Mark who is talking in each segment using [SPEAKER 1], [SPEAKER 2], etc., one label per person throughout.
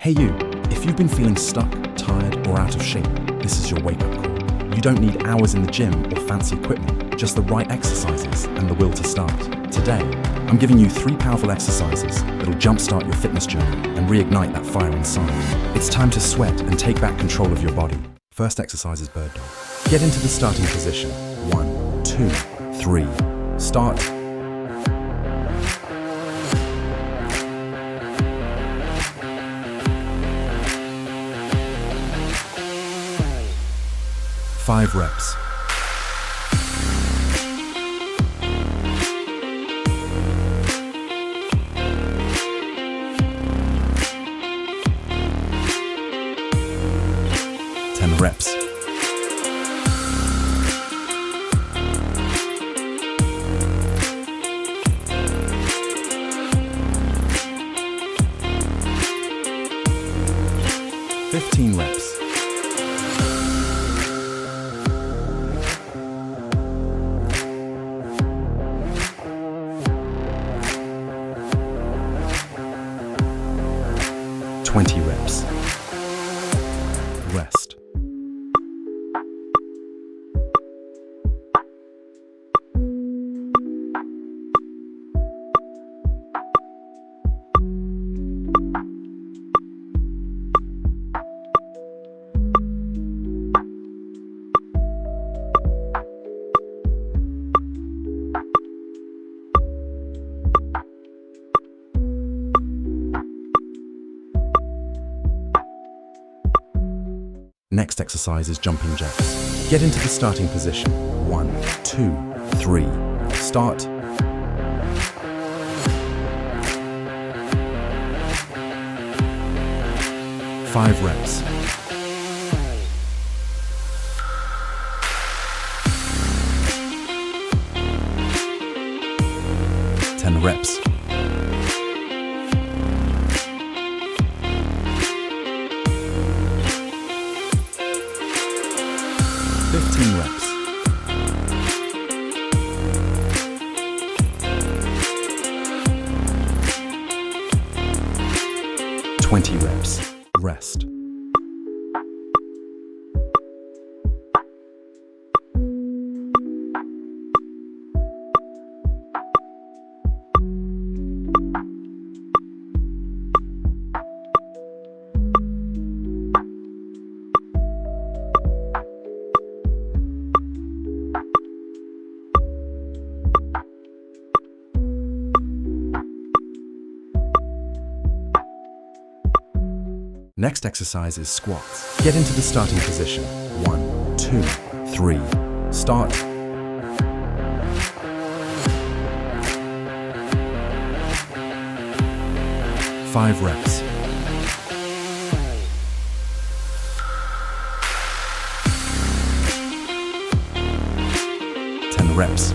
[SPEAKER 1] Hey you, if you've been feeling stuck, tired, or out of shape, this is your wake-up call. You don't need hours in the gym or fancy equipment, just the right exercises and the will to start. Today, I'm giving you 3 powerful exercises that'll jumpstart your fitness journey and reignite that fire inside. It's time to sweat and take back control of your body. First exercise is bird dog. Get into the starting position. 1, 2, 3. Start. Five reps. Ten reps. Fifteen reps. 20 reps. Rest. Next exercise is jumping jacks. Get into the starting position. 1, 2, 3. Start. Five reps. Ten reps. 15 reps. 20 reps. Rest. Next exercise is squats. Get into the starting position. 1, 2, 3. Start. Five reps. 10 reps.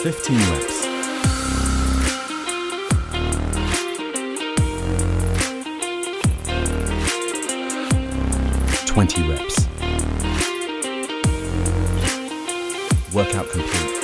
[SPEAKER 1] 15 reps. 20 reps. Workout complete.